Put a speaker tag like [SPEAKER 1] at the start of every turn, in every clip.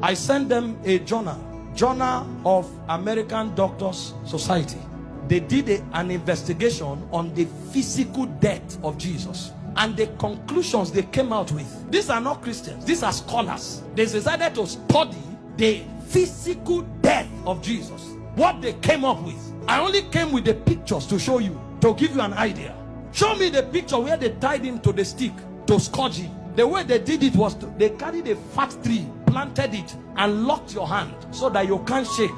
[SPEAKER 1] I sent them a journal of American Doctors Society. They did an investigation on the physical death of Jesus, and the conclusions they came out with. These are not Christians, these are scholars. They decided to study the physical death of Jesus. What they came up with, I only came with the pictures to show you, to give you an idea. Show me the picture where they tied him to the stick to scourge him. The way they did it was they carried a fat tree, planted it, and locked your hand so that you can't shake.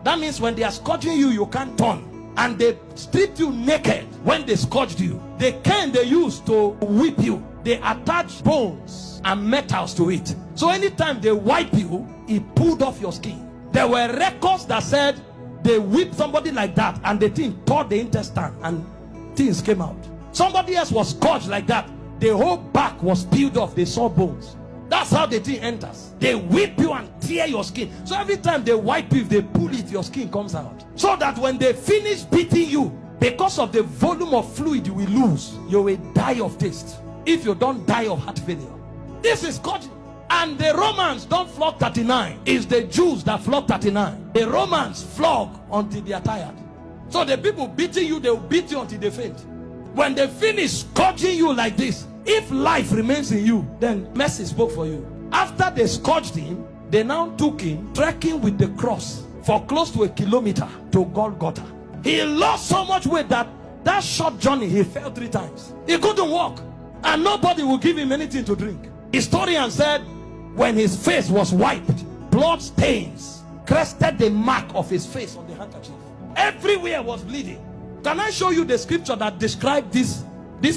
[SPEAKER 1] That means when they are scourging you, you can't turn. And they stripped you naked when they scourged you. The cane they used to whip you, they attached bones and metals to it. So anytime they wipe you, it pulled off your skin. There were records that said they whipped somebody like that and the thing tore the intestine and things came out. Somebody else was scourged like that. The whole back was peeled off. They saw bones. That's how the thing enters. They whip you and tear your skin. So every time they wipe you, if they pull it, your skin comes out. So that when they finish beating you, because of the volume of fluid you will lose, you will die of taste. If you don't die of heart failure. This is scourging. And the Romans don't flog 39. It's the Jews that flog 39. The Romans flog until they are tired. So the people beating you, they will beat you until they faint. When they finish scourging you like this, if life remains in you, then mercy spoke for you. After they scourged him, they now took him trekking with the cross for close to 1 kilometer to Golgotha. He lost so much weight that short journey he fell 3 times. He couldn't walk, and nobody would give him anything to drink. Historian said when his face was wiped, blood stains crested the mark of his face on the handkerchief. Everywhere was bleeding. Can I show you the scripture that described this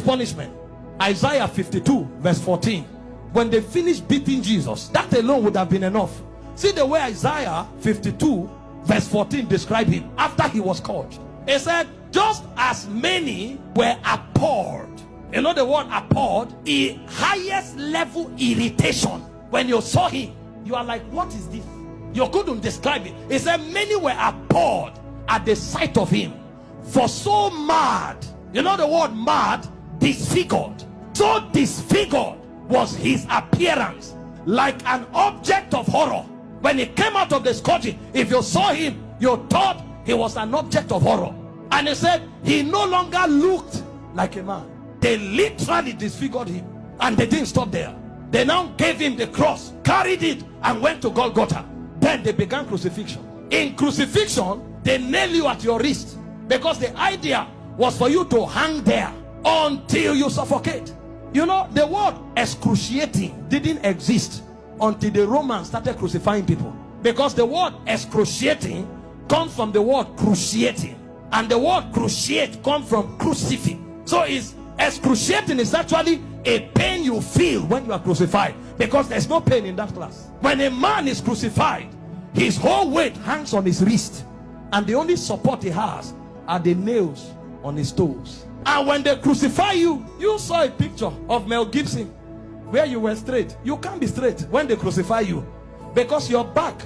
[SPEAKER 1] punishment? Isaiah 52 verse 14. When they finished beating Jesus, that alone would have been enough. See the way Isaiah 52 verse 14 described him after he was scourged. It said, just as many were appalled. You know the word appalled? The highest level irritation. When you saw him, you are like, what is this? You couldn't describe it. It said many were appalled at the sight of him. For so mad, you know the word mad, disfigured. So disfigured was his appearance, like an object of horror. When he came out of the scourging, if you saw him, you thought he was an object of horror. And he said he no longer looked like a man. They literally disfigured him, and they didn't stop there. They now gave him the cross, carried it, and went to Golgotha. Then they began crucifixion. In crucifixion, they nail you at your wrist, because the idea was for you to hang there until you suffocate. You know, the word excruciating didn't exist until the Romans started crucifying people, because the word excruciating comes from the word cruciating, and the word cruciate comes from crucifix. So it's excruciating is actually a pain you feel when you are crucified, because there's no pain in that class. When a man is crucified, his whole weight hangs on his wrist, and the only support he has are the nails on his toes. And when they crucify you, you saw a picture of Mel Gibson where you were straight. You can't be straight when they crucify you, because your back,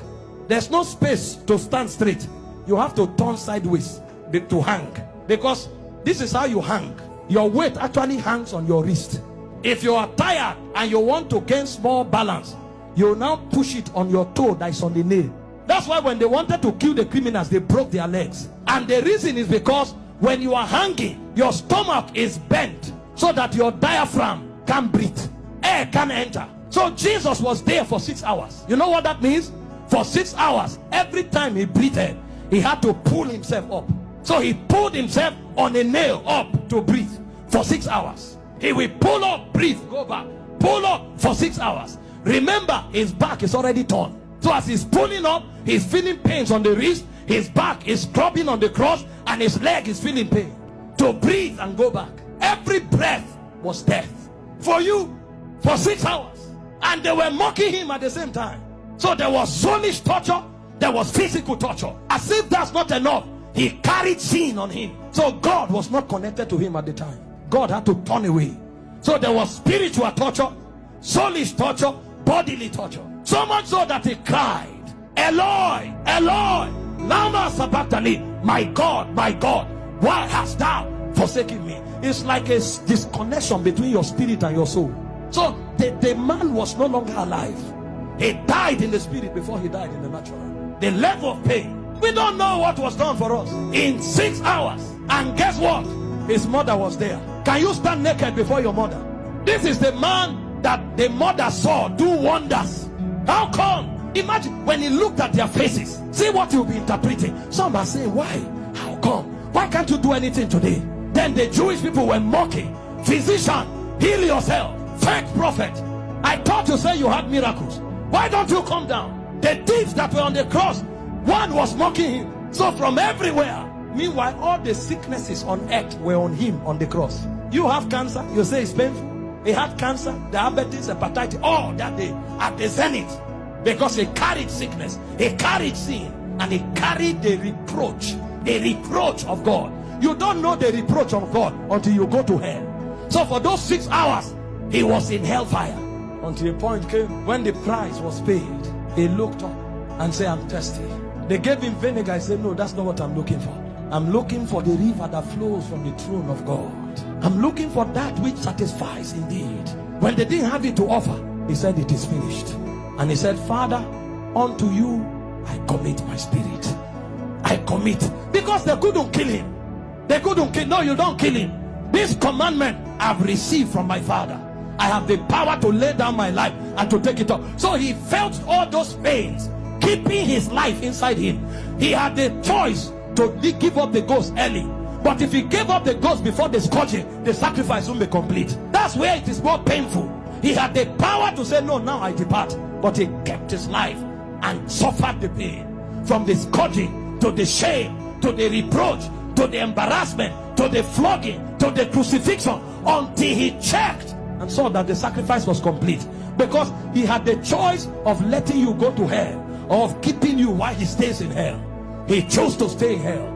[SPEAKER 1] there's no space to stand straight. You have to turn sideways to hang, because this is how you hang. Your weight actually hangs on your wrist. If you are tired and you want to gain small balance, you now push it on your toe that is on the nail. That's why when they wanted to kill the criminals, they broke their legs. And the reason is because when you are hanging, your stomach is bent so that your diaphragm can breathe. Air can enter. So Jesus was there for 6 hours. You know what that means? For 6 hours, every time he breathed, he had to pull himself up. So he pulled himself on a nail up to breathe for 6 hours. He will pull up, breathe, go back, pull up for 6 hours. Remember, his back is already torn. So as he's pulling up, he's feeling pains on the wrist, his back is scrubbing on the cross, and his leg is feeling pain. To breathe and go back. Every breath was death for you for 6 hours. And they were mocking him at the same time. So there was soulish torture, there was physical torture. As if that's not enough, he carried sin on him. So God was not connected to him at the time. God had to turn away. So there was spiritual torture, soulish torture, bodily torture. So much so that he cried, Eloi, Eloi, lama sabachthani, my God, why hast thou forsaken me? It's like a disconnection between your spirit and your soul. So the man was no longer alive. He died in the spirit before he died in the natural. The level of pain. We don't know what was done for us in 6 hours. And guess what? His mother was there. Can you stand naked before your mother? This is the man that the mother saw do wonders. How come? Imagine when he looked at their faces. See what you'll be interpreting. Some are saying, why? How come? Why can't you do anything today? Then the Jewish people were mocking. Physician, heal yourself. Fake prophet. I thought you said you had miracles. Why don't you come down? The thieves that were on the cross, one was mocking him. So from everywhere. Meanwhile, all the sicknesses on earth were on him on the cross. You have cancer, you say it's painful. He had cancer, diabetes, hepatitis, all that day at the zenith. Because he carried sickness, he carried sin, and he carried the reproach of God. You don't know the reproach of God until you go to hell. So for those 6 hours, he was in hellfire. Until a point came when the price was paid. He looked up and said, I'm thirsty. They gave him vinegar. He said, no, that's not what I'm looking for. I'm looking for the river that flows from the throne of God. I'm looking for that which satisfies indeed. When they didn't have it to offer, he said, it is finished. And he said, Father, unto you I commit my spirit. I commit. Because they couldn't kill him. They couldn't kill. No, you don't kill him. This commandment I've received from my Father. I have the power to lay down my life and to take it up. So he felt all those pains, keeping his life inside him. He had the choice to give up the ghost early. But if he gave up the ghost before the scourging, the sacrifice won't be complete. That's where it is more painful. He had the power to say, no, now I depart. But he kept his life and suffered the pain. From the scourging, to the shame, to the reproach, to the embarrassment, to the flogging, to the crucifixion, until he checked and saw that the sacrifice was complete. Because he had the choice of letting you go to hell, or of keeping you while he stays in hell. He chose to stay in hell.